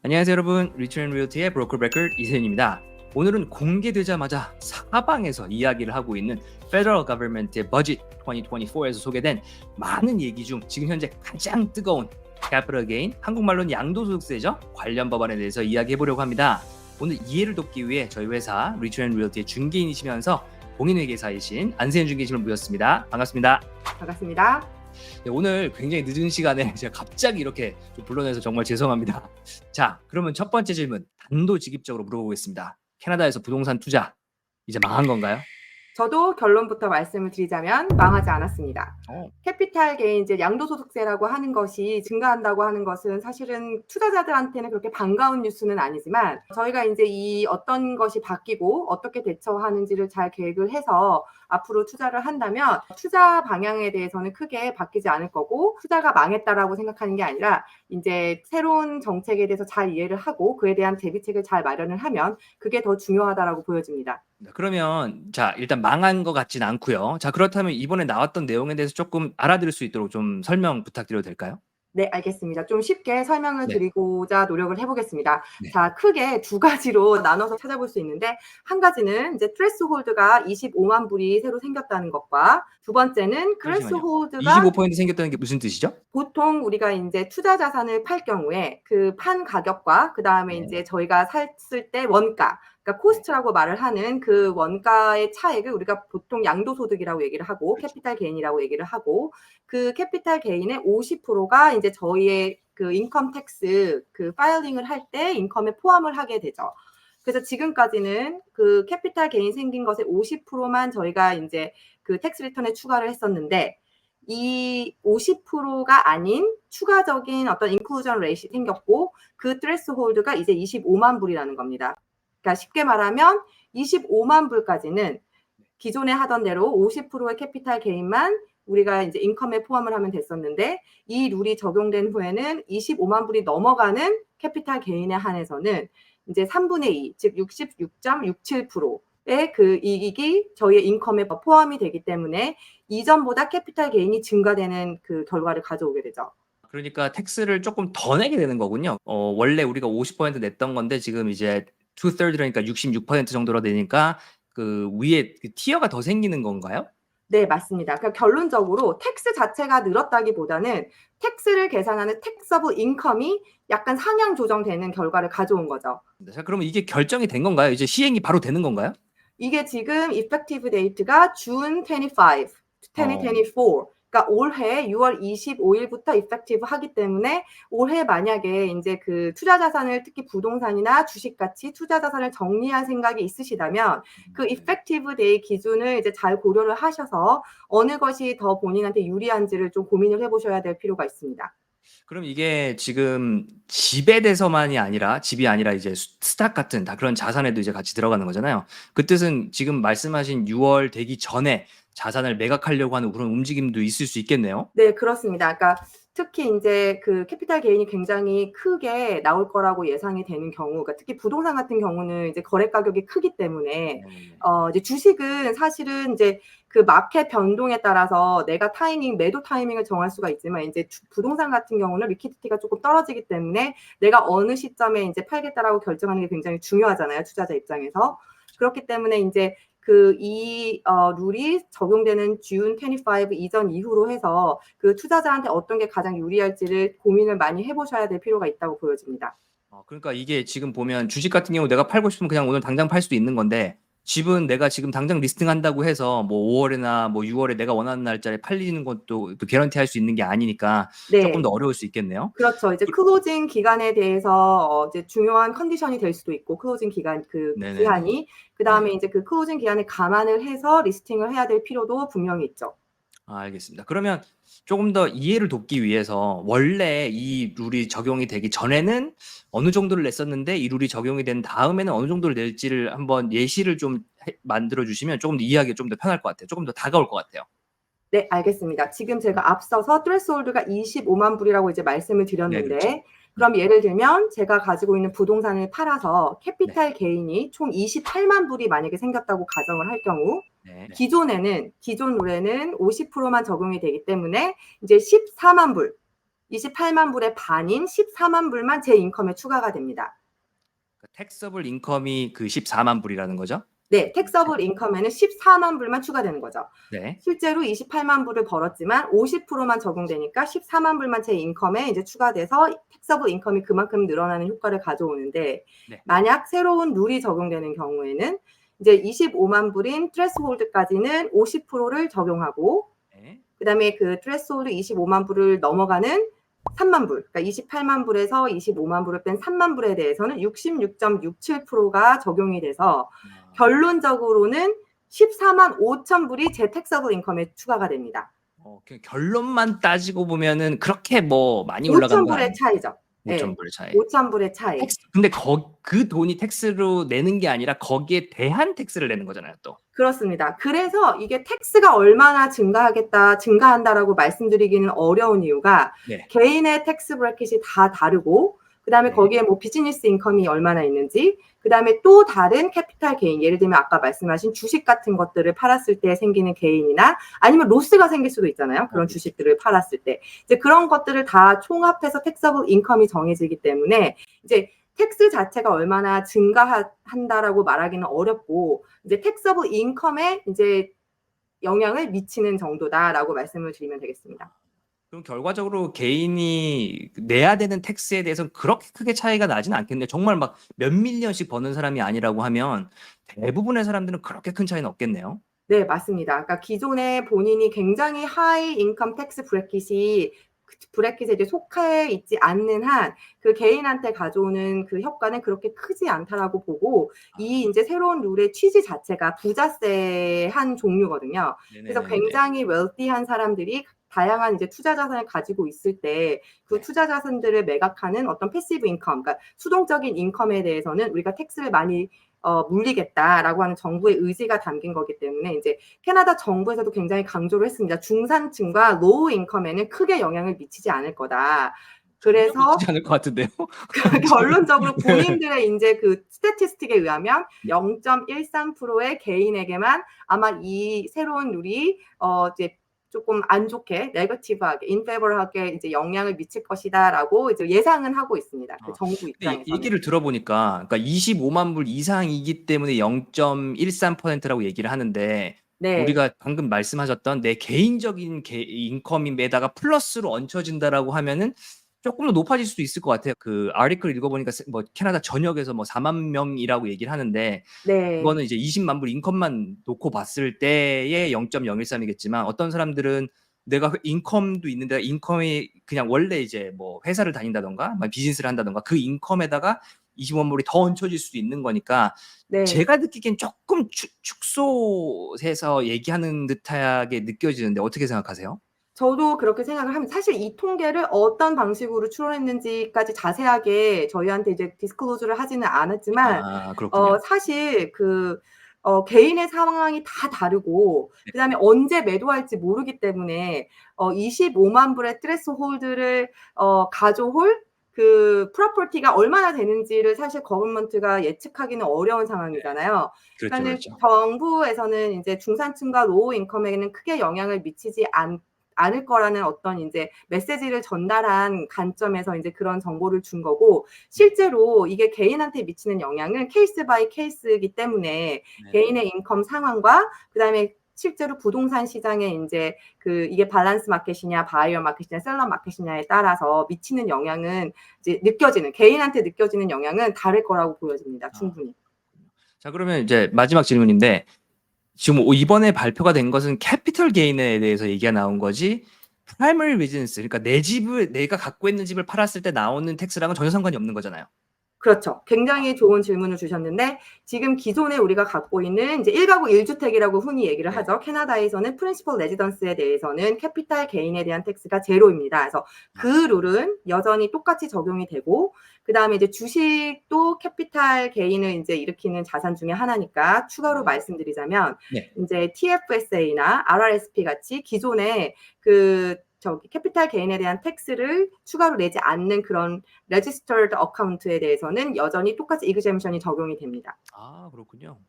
안녕하세요 여러분, 리처앤 리얼티의 브로커 브레이커 이세윤입니다. 오늘은 공개되자마자 사방에서 이야기를 하고 있는 Federal Government의 Budget 2024에서 소개된 많은 얘기 중 지금 현재 가장 뜨거운 Capital Gain, 한국말로는 양도소득세죠, 관련 법안에 대해서 이야기해보려고 합니다. 오늘 이해를 돕기 위해 저희 회사 리처앤 리얼티의 중개인이시면서 공인회계사이신 안세윤 중개님을 모셨습니다. 반갑습니다. 반갑습니다. 네, 오늘 굉장히 늦은 시간에 제가 갑자기 이렇게 좀 불러내서 정말 죄송합니다. 자, 그러면 첫 번째 질문 단도직입적으로 물어보겠습니다. 캐나다에서 부동산 투자 이제 망한 건가요? 저도 결론부터 말씀을 드리자면 망하지 않았습니다. 캐피탈 게인, 이제 양도소득세라고 하는 것이 증가한다고 하는 것은 사실은 투자자들한테는 그렇게 반가운 뉴스는 아니지만, 저희가 이제 이 어떤 것이 바뀌고 어떻게 대처하는지를 잘 계획을 해서 앞으로 투자를 한다면 투자 방향에 대해서는 크게 바뀌지 않을 거고, 투자가 망했다라고 생각하는 게 아니라 이제 새로운 정책에 대해서 잘 이해를 하고 그에 대한 대비책을 잘 마련을 하면 그게 더 중요하다라고 보여집니다. 그러면 자, 일단 망한 것 같진 않고요. 자, 그렇다면 이번에 나왔던 내용에 대해서 조금 알아들을 수 있도록 좀 설명 부탁드려도 될까요? 네, 알겠습니다. 좀 쉽게 설명을 네. 드리고자 노력을 해보겠습니다. 네. 자, 크게 두 가지로 나눠서 찾아볼 수 있는데, 한 가지는 이제 트레스홀드가 25만 불이 새로 생겼다는 것과, 두 번째는 잠시만요. 트레스홀드가 25% 생겼다는 게 무슨 뜻이죠? 보통 우리가 이제 투자 자산을 팔 경우에 그 판 가격과 그 다음에 네. 이제 저희가 샀을 때 원가, 그러니까 코스트라고 말을 하는 그 원가의 차액을 우리가 보통 양도소득이라고 얘기를 하고, 그렇죠. 캐피탈 게인이라고 얘기를 하고, 그 캐피탈 게인의 50%가 이제 저희의 그 인컴 텍스 그 파일링을 할 때 인컴에 포함을 하게 되죠. 그래서 지금까지는 그 캐피탈 게인 생긴 것의 50%만 저희가 이제 그 텍스 리턴에 추가를 했었는데, 이 50%가 아닌 추가적인 어떤 인클루전 레이시 생겼고, 그 트레스홀드가 이제 25만 불이라는 겁니다. 그러니까 쉽게 말하면 25만 불까지는 기존에 하던 대로 50%의 캐피탈 게인만 우리가 이제 인컴에 포함을 하면 됐었는데, 이 룰이 적용된 후에는 25만 불이 넘어가는 캐피탈 게인에 한해서는 이제 3분의 2, 즉 66.67%의 그 이익이 저희의 인컴에 포함이 되기 때문에 이전보다 캐피탈 게인이 증가되는 그 결과를 가져오게 되죠. 그러니까 텍스를 조금 더 내게 되는 거군요. 원래 우리가 50% 냈던 건데 지금 이제 2/3라니까 66% 정도로 되니까 그 위에 그 티어가 더 생기는 건가요? 네, 맞습니다. 그러니까 결론적으로 텍스 자체가 늘었다기보다는 텍스를 계산하는 텍스 오브 인컴이 약간 상향 조정되는 결과를 가져온 거죠. 자, 그러면 이게 결정이 된 건가요? 이제 시행이 바로 되는 건가요? 이게 지금 effective date가 June 25, 어. 2024. 그러니까 올해 6월 25일부터 effective 하기 때문에 올해 만약에 이제 그 투자 자산을, 특히 부동산이나 주식 같이 투자 자산을 정리할 생각이 있으시다면 그 effective date 기준을 이제 잘 고려를 하셔서 어느 것이 더 본인한테 유리한지를 좀 고민을 해보셔야 될 필요가 있습니다. 그럼 이게 지금 집에 대해서만이 아니라 집이 아니라 이제 스탁 같은 다 그런 자산에도 이제 같이 들어가는 거잖아요. 그 뜻은 지금 말씀하신 6월 되기 전에 자산을 매각하려고 하는 그런 움직임도 있을 수 있겠네요. 네, 그렇습니다. 그러니까 특히 인제 그 캐피탈 게인이 굉장히 크게 나올 거라고 예상이 되는 경우, 그러니까 특히 부동산 같은 경우는 이제 거래 가격이 크기 때문에 이제 주식은 사실은 이제 그 마켓 변동에 따라서 내가 매도 타이밍을 정할 수가 있지만, 인제 부동산 같은 경우는 리퀴디티가 조금 떨어지기 때문에 내가 어느 시점에 인제 팔겠다라고 결정하는 게 굉장히 중요하잖아요, 투자자 입장에서. 그렇기 때문에 인제 룰이 적용되는 June 25 이전 이후로 해서 그 투자자한테 어떤 게 가장 유리할지를 고민을 많이 해보셔야 될 필요가 있다고 보여집니다. 그러니까 이게 지금 보면 주식 같은 경우 내가 팔고 싶으면 그냥 오늘 당장 팔 수도 있는 건데 집은 내가 지금 당장 리스팅한다고 해서 뭐 5월이나 뭐 6월에 내가 원하는 날짜에 팔리는 것도 또 개런티 할 수 있는 게 아니니까 조금 네. 더 어려울 수 있겠네요. 그렇죠. 이제 클로징 기간에 대해서 이제 중요한 컨디션이 될 수도 있고, 클로징 기간 그 네네네. 기한이, 그다음에 이제 그 클로징 기한에 감안을 해서 리스팅을 해야 될 필요도 분명히 있죠. 알겠습니다. 그러면 조금 더 이해를 돕기 위해서 원래 이 룰이 적용이 되기 전에는 어느 정도를 냈었는데 이 룰이 적용이 된 다음에는 어느 정도를 낼지를 한번 예시를 좀 만들어 주시면 조금 더 이해하기 좀 더 편할 것 같아요. 조금 더 다가올 것 같아요. 네, 알겠습니다. 지금 제가 앞서서 트레스홀드가 25만 불이라고 이제 말씀을 네, 드렸는데, 그렇죠. 그럼 예를 들면 제가 가지고 있는 부동산을 팔아서 네. 캐피탈 게인이 총 28만 불이 만약에 생겼다고 가정을 할 경우, 네. 기존 룰에는 50%만 적용이 되기 때문에 이제 14만 불, 28만 불의 반인 14만 불만 제 인컴에 추가가 됩니다. 텍서블 인컴이 그 14만 불이라는 거죠? 네, 텍서블 인컴에는 14만 불만 추가되는 거죠. 네. 실제로 28만 불을 벌었지만 50%만 적용되니까 14만 불만 제 인컴에 이제 추가돼서 텍서블 인컴이 그만큼 늘어나는 효과를 가져오는데, 네. 만약 새로운 룰이 적용되는 경우에는 이제 25만 불인 트레스홀드까지는 50%를 적용하고, 네. 그다음에 그 트레스홀드 25만 불을 넘어가는 3만 불, 그러니까 28만 불에서 25만 불을 뺀 3만 불에 대해서는 66.67%가 적용이 돼서 결론적으로는 14만 5천 불이 제 텍서블 인컴에 추가가 됩니다. 결론만 따지고 보면은 그렇게 뭐 많이 올라간 5천 건 불의 아니에요. 차이죠. 5천 네. 불 차이. 5천 불의 차이. 근데 그 돈이 텍스로 내는 게 아니라 거기에 대한 텍스를 내는 거잖아요, 또. 그렇습니다. 그래서 이게 텍스가 얼마나 증가한다라고 말씀드리기는 어려운 이유가 네. 개인의 텍스 브래킷이 다 다르고, 그다음에 네. 거기에 뭐 비즈니스 인컴이 얼마나 있는지, 그다음에 또 다른 캐피탈 게인, 예를 들면 아까 말씀하신 주식 같은 것들을 팔았을 때 생기는 게인이나 아니면 로스가 생길 수도 있잖아요. 그런 주식들을 팔았을 때. 이제 그런 것들을 다 총합해서 텍서블 인컴이 정해지기 때문에 이제 텍스 자체가 얼마나 증가한다라고 말하기는 어렵고, 이제 텍서블 인컴에 이제 영향을 미치는 정도다라고 말씀을 드리면 되겠습니다. 그럼 결과적으로 개인이 내야 되는 텍스에 대해서는 그렇게 크게 차이가 나지는 않겠네요. 정말 막 몇 밀리언씩 버는 사람이 아니라고 하면 대부분의 사람들은 그렇게 큰 차이는 없겠네요. 네, 맞습니다. 그러니까 기존에 본인이 굉장히 하이 인컴 텍스 브래킷에 이제 속해 있지 않는 한 그 개인한테 가져오는 그 효과는 그렇게 크지 않다라고 보고, 이 이제 새로운 룰의 취지 자체가 부자세 한 종류거든요. 그래서 네네네네. 굉장히 웰디한 사람들이 다양한 이제 투자 자산을 가지고 있을 때 그 네. 투자 자산들을 매각하는 어떤 패시브 인컴, 그러니까 수동적인 인컴에 대해서는 우리가 텍스를 많이 물리겠다라고 하는 정부의 의지가 담긴 거기 때문에 이제 캐나다 정부에서도 굉장히 강조를 했습니다. 중산층과 로우 인컴에는 크게 영향을 미치지 않을 거다. 전혀 그래서 미치지 않을 것 같은데요. 결론적으로 네. 본인들의 이제 그 스태티스틱에 의하면 0.13%의 개인에게만 아마 이 새로운 룰이 이제 조금 안 좋게, 네거티브하게, 인페버하게 이제 영향을 미칠 것이다라고 이제 예상은 하고 있습니다. 그 정부 근데 입장에서는. 얘기를 들어보니까, 그러니까 25만 불 이상이기 때문에 0.13%라고 얘기를 하는데, 네. 우리가 방금 말씀하셨던 내 개인적인 인컴에다가 플러스로 얹혀진다라고 하면은 조금 더 높아질 수도 있을 것 같아요. 그 아티클 읽어보니까 뭐 캐나다 전역에서 뭐 4만 명이라고 얘기를 하는데, 네. 그거는 이제 20만 불 인컴만 놓고 봤을 때의 0.013이겠지만, 어떤 사람들은 내가 인컴도 있는데 인컴이 그냥 원래 이제 뭐 회사를 다닌다던가 비즈니스를 한다던가 그 인컴에다가 25만 불이 더 얹혀질 수도 있는 거니까, 네. 제가 느끼기엔 조금 축소해서 얘기하는 듯하게 느껴지는데 어떻게 생각하세요? 저도 그렇게 생각을 합니다. 사실 이 통계를 어떤 방식으로 추론했는지까지 자세하게 저희한테 이제 디스클로즈를 하지는 않았지만, 그렇군요. 사실 개인의 상황이 다 다르고, 네. 그다음에 언제 매도할지 모르기 때문에 25만 불의 트레스홀드를 가져올 그 프로퍼티가 얼마나 되는지를 사실 거버먼트가 예측하기는 어려운 상황이잖아요. 그렇죠, 그러니까는 그렇죠. 정부에서는 이제 중산층과 로우 인컴에게는 크게 영향을 미치지 않을 거라는 어떤 이제 메시지를 전달한 관점에서 이제 그런 정보를 준 거고, 실제로 이게 개인한테 미치는 영향은 케이스 바이 케이스이기 때문에 개인의 인컴 상황과 그다음에 실제로 부동산 시장에 이제 이게 밸런스 마켓이냐, 바이어 마켓이냐, 셀러 마켓이냐에 따라서 미치는 영향은 이제 개인한테 느껴지는 영향은 다를 거라고 보여집니다. 충분히. 자, 그러면 이제 마지막 질문인데, 지금 이번에 발표가 된 것은 캐피털 게인에 대해서 얘기가 나온 거지, 프라이머리 레지던스, 그러니까 내가 갖고 있는 집을 팔았을 때 나오는 텍스랑은 전혀 상관이 없는 거잖아요. 그렇죠. 굉장히 좋은 질문을 주셨는데, 지금 기존에 우리가 갖고 있는 이제 1가구 1주택이라고 흔히 얘기를 하죠. 캐나다에서는 프린시펄 레지던스에 대해서는 캐피탈 게인에 대한 텍스가 제로입니다. 그래서 그 룰은 여전히 똑같이 적용이 되고, 그다음에 이제 주식도 캐피탈 게인을 이제 일으키는 자산 중에 하나니까 추가로 말씀드리자면, 이제 TFSA나 RRSP 같이 기존에 캐피탈 게인에 대한 텍스를 추가로 내지 않는 그런 레지스터드 어카운트에 대해서는 여전히 똑같이 이그젬션이 적용이 됩니다. 그렇군요.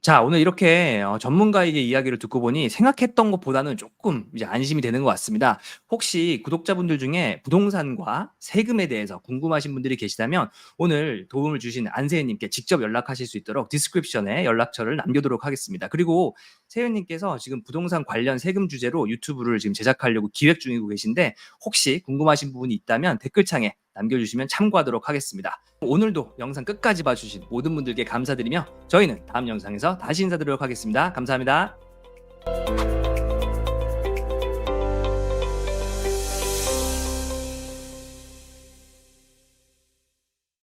자, 오늘 이렇게 전문가에게 이야기를 듣고 보니 생각했던 것보다는 조금 이제 안심이 되는 것 같습니다. 혹시 구독자분들 중에 부동산과 세금에 대해서 궁금하신 분들이 계시다면 오늘 도움을 주신 안세현님께 직접 연락하실 수 있도록 디스크립션에 연락처를 남겨두도록 하겠습니다. 그리고 세현님께서 지금 부동산 관련 세금 주제로 유튜브를 지금 제작하려고 기획 중이고 계신데 혹시 궁금하신 부분이 있다면 댓글창에 남겨주시면 참고하도록 하겠습니다. 오늘도 영상 끝까지 봐주신 모든 분들께 감사드리며 저희는 다음 영상에서 다시 인사드리도록 하겠습니다. 감사합니다.